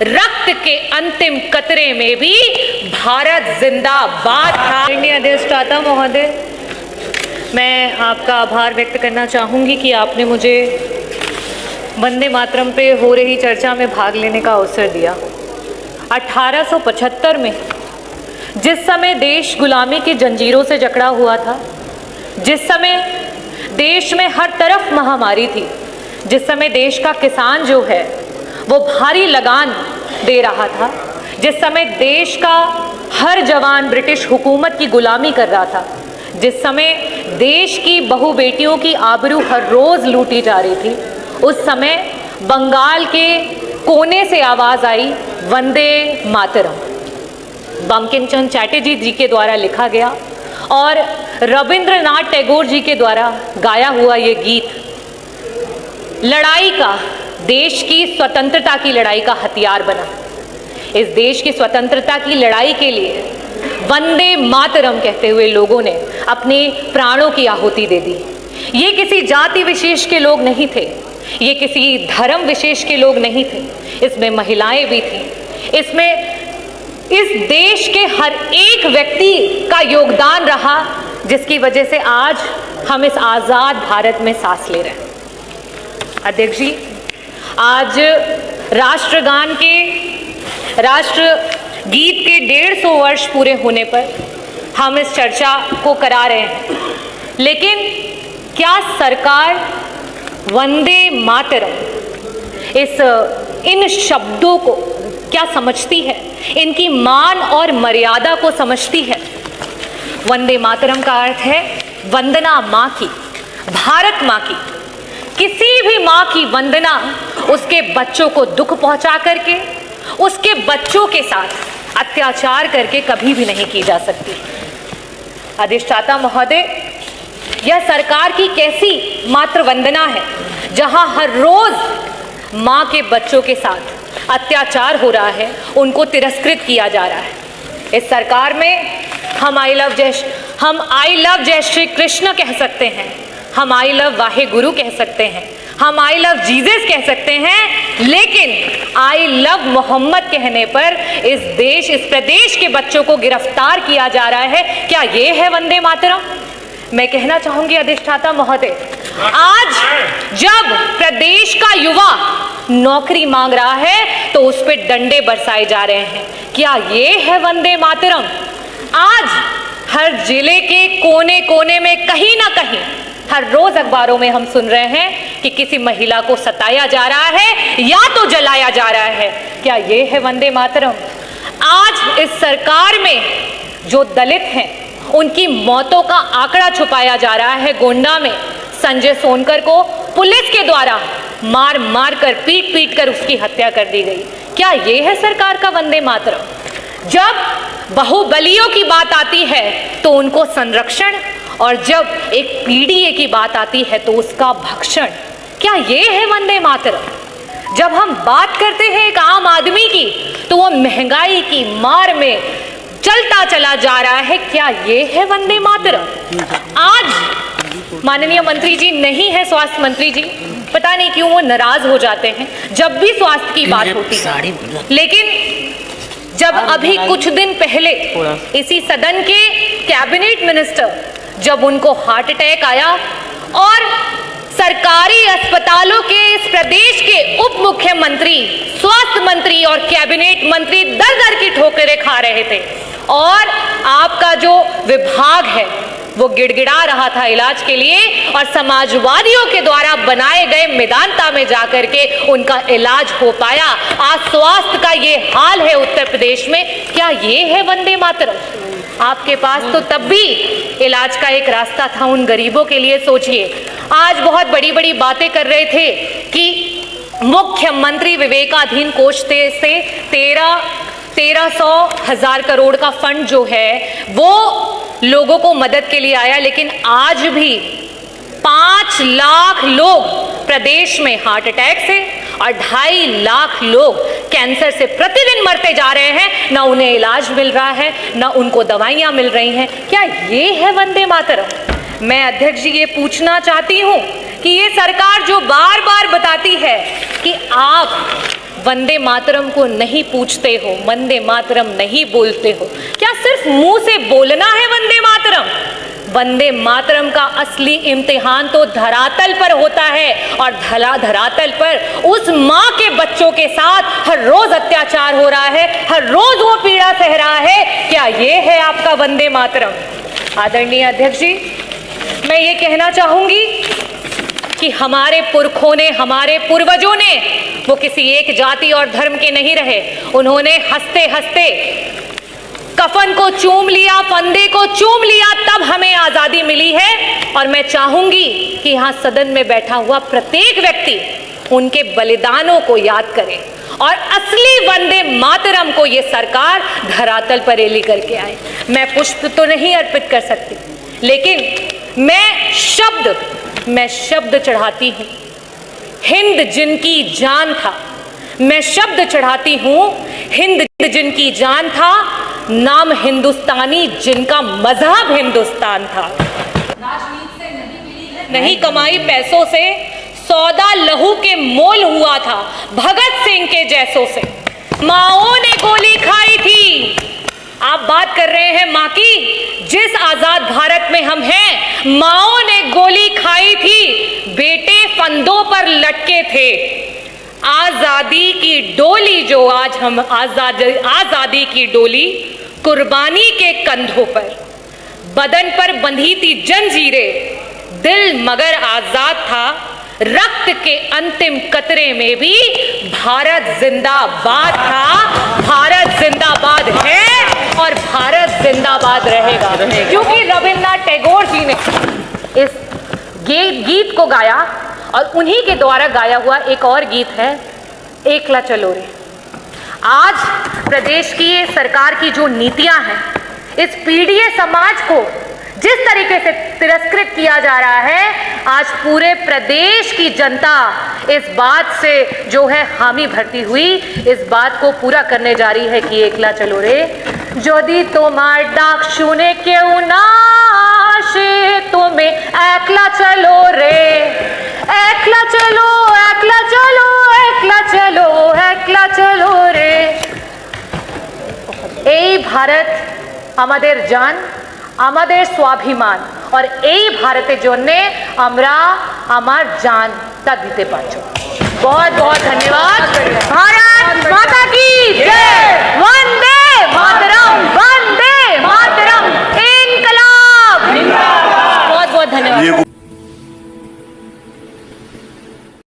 रक्त के अंतिम कतरे में भी भारत जिंदाबाद था। माननीय अधिष्ठाता महोदय, मैं आपका आभार व्यक्त करना चाहूँगी कि आपने मुझे वंदे मातरम पे हो रही चर्चा में भाग लेने का अवसर दिया। 1875 में जिस समय देश गुलामी की जंजीरों से जकड़ा हुआ था, जिस समय देश में हर तरफ महामारी थी, जिस समय देश का किसान जो है वो भारी लगान दे रहा था, जिस समय देश का हर जवान ब्रिटिश हुकूमत की गुलामी कर रहा था, जिस समय देश की बहू बेटियों की आबरू हर रोज लूटी जा रही थी, उस समय बंगाल के कोने से आवाज आई वंदे मातरम। बंकिम चंद्र चटर्जी जी के द्वारा लिखा गया और रविंद्रनाथ टैगोर जी के द्वारा गाया हुआ ये गीत लड़ाई का, देश की स्वतंत्रता की लड़ाई का हथियार बना। इस देश की स्वतंत्रता की लड़ाई के लिए वंदे मातरम कहते हुए लोगों ने अपने प्राणों की आहुति दे दी। ये किसी जाति विशेष के लोग नहीं थे, ये किसी धर्म विशेष के लोग नहीं थे, इसमें महिलाएं भी थीं, इसमें इस देश के हर एक व्यक्ति का योगदान रहा, जिसकी वजह से आज हम इस आज़ाद भारत में सांस ले रहे हैं। अध्यक्ष जी, आज राष्ट्रगान के, राष्ट्र गीत के 150 वर्ष पूरे होने पर हम इस चर्चा को करा रहे हैं, लेकिन क्या सरकार वंदे मातरम इन शब्दों को क्या समझती है, इनकी मान और मर्यादा को समझती है? वंदे मातरम का अर्थ है वंदना माँ की, भारत माँ की। किसी भी माँ की वंदना उसके बच्चों को दुख पहुंचा करके, उसके बच्चों के साथ अत्याचार करके कभी भी नहीं की जा सकती। अधिष्ठाता महोदय, यह सरकार की कैसी मात्र वंदना है जहां हर रोज माँ के बच्चों के साथ अत्याचार हो रहा है, उनको तिरस्कृत किया जा रहा है। इस सरकार में हम आई लव जय श्री कृष्ण कह सकते हैं, हम आई लव वाहे गुरु कह सकते हैं, हम आई लव जीसस कह सकते हैं, लेकिन आई लव मोहम्मद कहने पर इस प्रदेश के बच्चों को गिरफ्तार किया जा रहा है। क्या ये है वंदे मातरम? मैं कहना चाहूंगी अधिष्ठाता महोदय, आज जब प्रदेश का युवा नौकरी मांग रहा है तो उस पर डंडे बरसाए जा रहे हैं। क्या ये है वंदे मातरम? आज हर जिले के कोने कोने में कहीं ना कहीं हर रोज अखबारों में हम सुन रहे हैं कि किसी महिला को सताया जा रहा है या तो जलाया जा रहा है। क्या ये है वंदे मातरम? आज इस सरकार में जो दलित हैं उनकी मौतों का आंकड़ा छुपाया जा रहा है। गोंडा में संजय सोनकर को पुलिस के द्वारा मार मार कर, पीट पीट कर उसकी हत्या कर दी गई। क्या ये है सरकार का वंदे मातरम? जब बाहुबलियों की बात आती है तो उनको संरक्षण, और जब एक पीडीए की बात आती है तो उसका भक्षण। क्या ये है वंदे मातरम? जब हम बात करते हैं एक आम आदमी की तो वो महंगाई की मार में चलता चला जा रहा है। क्या ये है वंदे मातरम? आज माननीय मंत्री जी नहीं है, स्वास्थ्य मंत्री जी, पता नहीं क्यों वो नाराज हो जाते हैं जब भी स्वास्थ्य की बात होती है। लेकिन जब अभी कुछ दिन पहले इसी सदन के कैबिनेट मिनिस्टर, जब उनको हार्ट अटैक आया और सरकारी अस्पतालों के इस प्रदेश के उप मुख्यमंत्री, स्वास्थ्य मंत्री और कैबिनेट मंत्री दर दर की ठोकरें खा रहे थे और आपका जो विभाग है वो गिड़गिड़ा रहा था इलाज के लिए, और समाजवादियों के द्वारा बनाए गए मेदांता में जाकर के उनका इलाज हो पाया। आज स्वास्थ्य का ये हाल है उत्तर प्रदेश में। क्या ये है वंदे मातरम? आपके पास तो तब भी इलाज का एक रास्ता था उन गरीबों के लिए। सोचिए, आज बहुत बड़ी बड़ी बातें कर रहे थे कि मुख्यमंत्री विवेकाधीन कोष से 1300,000 करोड़ का फंड जो है वो लोगों को मदद के लिए आया, लेकिन आज भी 5 लाख लोग प्रदेश में हार्ट अटैक से और 2.5 लाख लोग कैंसर से प्रतिदिन मरते जा रहे हैं। ना उन्हें इलाज मिल रहा है, ना उनको दवाइयां मिल रही हैं। क्या ये है वंदे मातरम? मैं अध्यक्ष जी ये पूछना चाहती हूं कि ये सरकार जो बार बार बताती है कि आप वंदे मातरम को नहीं पूछते हो, वंदे मातरम नहीं बोलते हो? क्या सिर्फ मुंह से बोलना है वंदे मातरम? वंदे मातरम का असली इम्तिहान तो धरातल पर होता है, और धरातल पर उस माँ के बच्चों के साथ हर रोज अत्याचार हो रहा है, हर रोज वो पीड़ा सह रहा है। क्या ये है आपका वंदे मातरम? आदरणीय अध्यक्ष जी, मैं ये कहना चाहूंगी कि हमारे पुरखों ने, हमारे पूर्वजों ने, वो किसी एक जाति और धर्म के नहीं रहे। उन्होंने हंसते हंसते कफन को चूम लिया, फंदे को चूम लिया, तब हमें आजादी मिली है। और मैं चाहूंगी कि यहाँ सदन में बैठा हुआ प्रत्येक व्यक्ति उनके बलिदानों को याद करे और असली वंदे मातरम को ये सरकार धरातल पर लेकर के आए। मैं पुष्प तो नहीं अर्पित कर सकती, लेकिन मैं शब्द चढ़ाती हूँ। हिंद जिनकी जान था, मैं शब्द चढ़ाती हूँ। हिंद जिनकी जान था, नाम हिंदुस्तानी जिनका मजहब हिंदुस्तान था। राजनीति से नहीं कमाई पैसों से, सौदा लहू के मोल हुआ था भगत सिंह के जैसों से। माओं ने गोली खाई थी। आप बात कर रहे हैं माँ की, जिस आजाद भारत में हम हैं, माओं ने गोली खाई थी, बेटे फंदों पर लटके थे। आजादी की डोली जो आज हम आजादी की डोली कुर्बानी के कंधों पर, बदन पर बंधी थी जंजीरें, दिल मगर आजाद था। रक्त के अंतिम कतरे में भी भारत जिंदाबाद था। भारत जिंदाबाद है और भारत जिंदाबाद रहेगा, क्योंकि रविन्द्रनाथ टैगोर जी ने इस गीत को गाया, और उन्हीं के द्वारा गाया हुआ एक और गीत है, एकला चलो रे। आज प्रदेश की सरकार की जो नीतियां हैं, इस पीड़ित समाज को जिस तरीके से तिरस्कृत किया जा रहा है, आज पूरे प्रदेश की जनता इस बात से जो है हामी भरती हुई, इस बात को पूरा करने जा रही है कि एकला चलो रे। यदि तुम्हार डाक सुने क्यों ना आशे, तुम्हें एकला चलो रे, एकला चलो, एकला चलो, एकला चलो, एकला चलो रे। এই ভারত আমাদের জান, আমাদের স্বাভিমান, और এই ভারতের জন্যে আমরা আমার জানটা দিতে পারছি। बहुत बहुत धन्यवाद। भारत माता की जय।